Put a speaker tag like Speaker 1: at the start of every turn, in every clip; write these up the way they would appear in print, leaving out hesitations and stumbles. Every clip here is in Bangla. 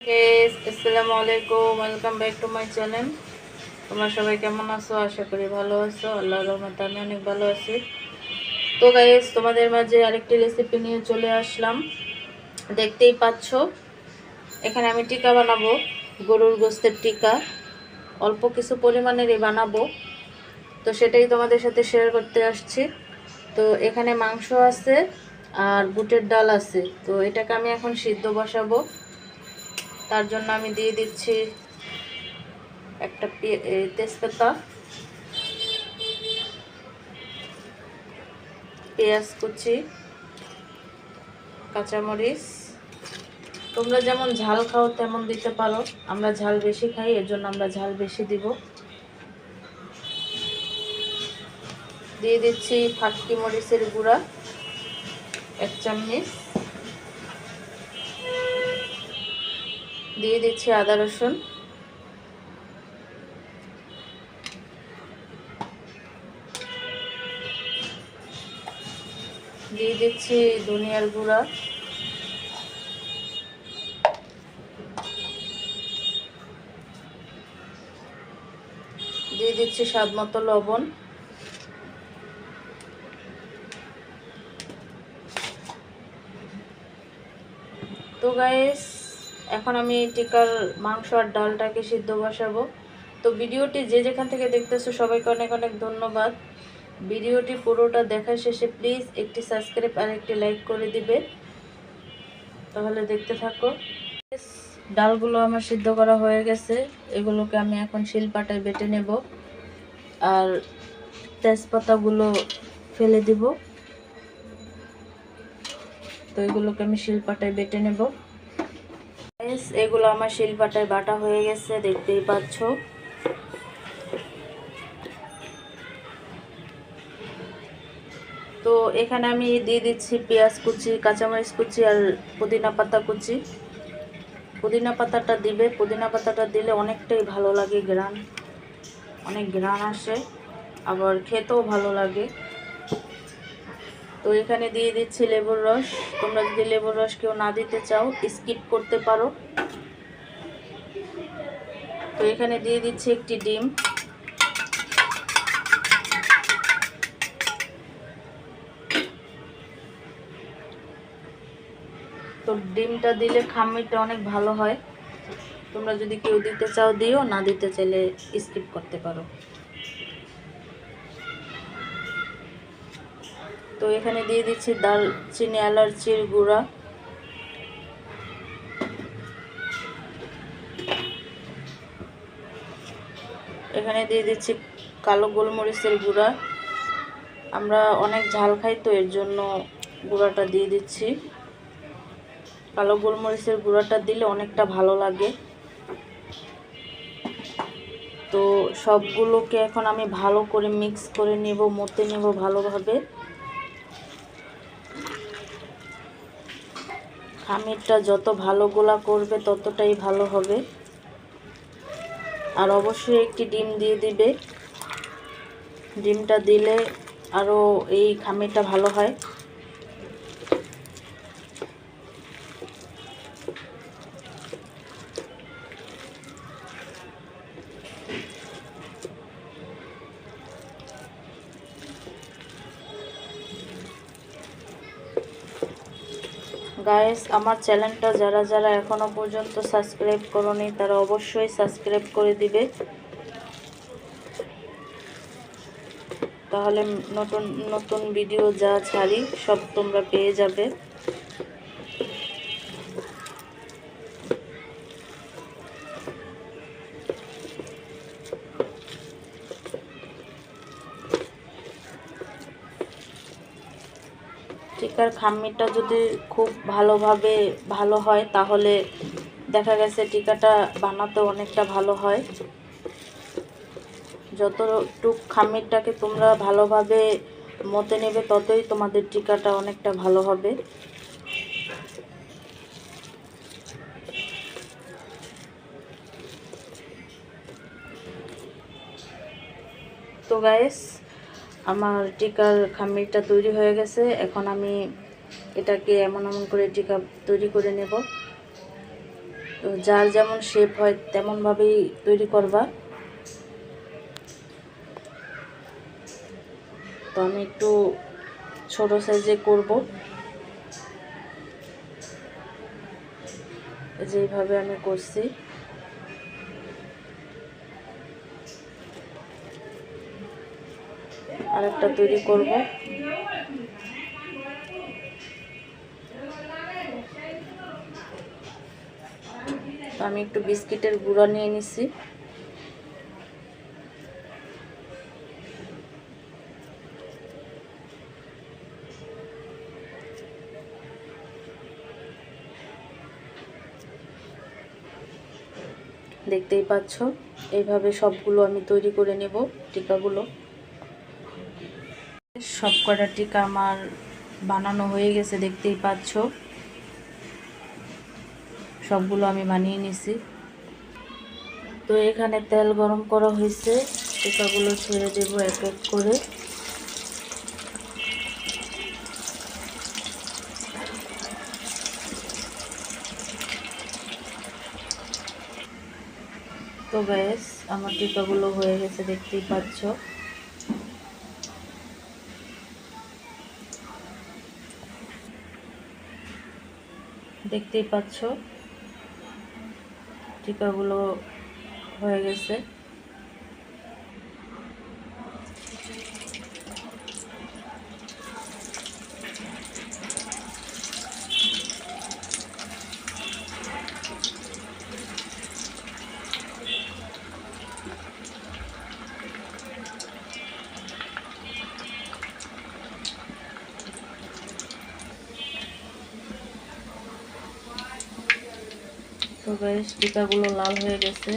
Speaker 1: আসসালামু আলাইকুম, welcome back to my channel. তোমরা সবাই কেমন আছো? আশা করি ভালো আছো। আল্লাহর রহমতে আমি অনেক ভালো আছি। তো গাইস, তোমাদের মাঝে আরেকটি রেসিপি নিয়ে চলে আসলাম। দেখতেই পাচ্ছ, এখানে আমি টিকা বানাবো, গরুর গোশতের টিকা। অল্প কিছু পরিমাণেরই বানাবো, তো সেটাই তোমাদের সাথে শেয়ার করতে আসছি। তো এখানে মাংস আছে আর বুটের ডাল আছে। তো এটাকে আমি এখন সিদ্ধ বসাবো। তার জন্য আমি দিয়ে দিচ্ছি একটা তেজপাতা, পেঁয়াজ কুচি, কাঁচামরিচ। তোমরা যেমন ঝাল খাও তেমন দিতে পারো। আমরা ঝাল বেশি খাই, এর জন্য আমরা ঝাল বেশি দিব। দিয়ে দিচ্ছি ফাটকি মরিচের গুঁড়া 1 চামচ। দিয়ে দিচ্ছি আদা রসুন। দিয়ে দিচ্ছি ধনিয়ার গুঁড়া। দিয়ে দিচ্ছি স্বাদ মতো লবণ। তো গাইস, এখন আমি টিকার মাংস আর ডালটাকে সিদ্ধ বসাবো। তো ভিডিওটি যে যেখান থেকে দেখতেছো সবাইকে অনেক অনেক ধন্যবাদ। ভিডিওটি পুরোটা দেখার শেষে প্লিজ একটি সাবস্ক্রাইব আর একটি লাইক করে দিবে, তাহলে দেখতে থাকো। ডালগুলো আমার সিদ্ধ করা হয়ে গেছে, এগুলোকে আমি এখন শিলপাটায় বেটে নেব আর তেজপাতাগুলো ফেলে দিব। তো এগুলোকে আমি শিলপাটায় বেটে নেব। এগুলো আমার শিলপাটায় বাটা হয়ে গেছে, দেখতেই পাচ্ছ। তো এখানে আমি দিয়ে দিচ্ছি পেঁয়াজ কুচি, কাঁচামরিচ কুচি আর পুদিনা পাতা কুচি। পুদিনা পাতাটা দিবে, পুদিনা পাতাটা দিলে অনেকটাই ভালো লাগে, অনেক ঘ্রাণ আসে, আবার খেতেও ভালো লাগে। তো এখানে দিয়ে দিচ্ছি লেবুর রস। তোমরা যদি লেবুর রস কেউ না দিতে চাও স্কিপ করতে পারো। তো এখানে দিয়ে দিচ্ছি একটি ডিম। তো ডিমটা দিলে খামিরটা অনেক ভালো হয়। তোমরা যদি কেউ দিতে চাও দিও, না দিতে চাইলে স্কিপ করতে পারো। তো এখানে দিয়ে দিচ্ছি দারচিনি এলাচির গুঁড়া। এখানে দিয়ে দিচ্ছি কালো গোলমরিচের গুঁড়া। আমরা অনেক ঝাল খাই, তো এর জন্য গুঁড়াটা দিয়ে দিচ্ছি। কালো গোলমরিচের গুঁড়াটা দিলে অনেকটা ভালো লাগে। তো সবগুলোকে এখন আমি ভালো করে মিক্স করে নেব, মতে নেব ভালোভাবে। খামিরটা যত ভালো গোলা করবে ততটাই ভালো হবে। আর অবশ্যই একটি ডিম দিয়ে দিবে। ডিমটা দিলে আরও এই খামিরটা ভালো হয়। গাইস, আমার চ্যানেলটা যারা যারা এখনো পর্যন্ত সাবস্ক্রাইব করোনি তারা অবশ্যই সাবস্ক্রাইব করে দিবে, তাহলে নতুন নতুন ভিডিও যা ছাড়ি সব তোমরা পেয়ে যাবে। টিকার খামিরটা যদি খুব ভালো হয় তাহলে দেখা গেছে টিকাটা বানাতে অনেকটা ভালো হয়। যতটুক খামিরটাকে তোমরা ভালোভাবে মতে নেবে ততই তোমাদের টিকাটা অনেকটা ভালো হবে। তো গাইস, আমার টিকার খামিরটা তৈরি হয়ে গেছে। এখন আমি এটাকে এমন করে টিকা তৈরি করে নেব। তো যার যেমন শেপ হয় তেমনভাবেই তৈরি করবা। তো আমি একটু ছোট সাইজে করব, যেভাবে আমি করছি। আরেকটা তৈরি করব। তো আমি একটু বিস্কিটের গুঁড়া নিয়ে নিছি। দেখতেই পাচ্ছ, এইভাবে সবগুলো আমি তৈরি করে নেব টিকাগুলো। সব কটা টিকা আমার বানানো হয়ে গেছে, দেখতেই পাচ্ছ। সবগুলো আমি বানিয়ে নিছি। তো এখানে তেল গরম করা হয়েছে, টিকাগুলো ছেড়ে দেব এক এক করে। তো গ্যাস আমার টিকাগুলো হয়ে গেছে, দেখতেই পাচ্ছ। দেখতেই পাচ্ছ টিকাগুলো হয়ে গেছে। তো গ্যাস টিকাগুলো লাল হয়ে গেছে।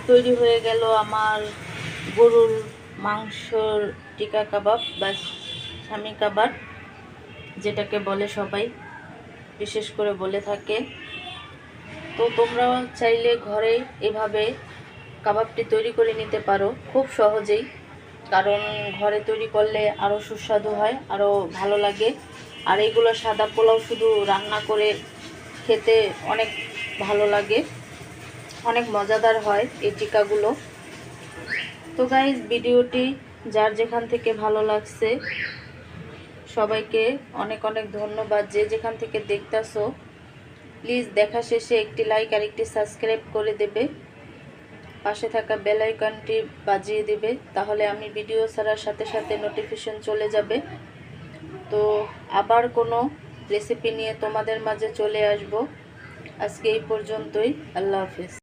Speaker 1: তৈরি হয়ে গেল আমার গরুর মাংসর টিকা কাবাব বা স্বামী কাবাব, যেটাকে বলে সবাই, বিশেষ করে বলে থাকে। তো তোমরাও চাইলে ঘরে এভাবে কাবাবটি তৈরি করে নিতে পারো খুব সহজেই, কারণ ঘরে তৈরি করলে আরও সুস্বাদু হয়, আরও ভালো লাগে। আর এইগুলো সাদা পোলাও শুধু রান্না করে খেতে অনেক ভালো লাগে, অনেক মজাদার হয় এই টিকাগুলো। তো গাইজ, ভিডিওটি যার যেখান থেকে ভালো লাগছে সবাইকে অনেক অনেক ধন্যবাদ। যে যেখান থেকে দেখতেছো প্লিজ দেখা শেষে একটি লাইক আর একটি সাবস্ক্রাইব করে দেবে, পাশে থাকা বেল আইকনটি বাজিয়ে দেবে, তাহলে আমি ভিডিও ছাড়ার সাথে সাথে নোটিফিকেশন চলে যাবে। তো আবার কোনো রেসিপি নিয়ে তোমাদের মাঝে চলে আসব। আজকে এই পর্যন্তই। আল্লাহ হাফেজ।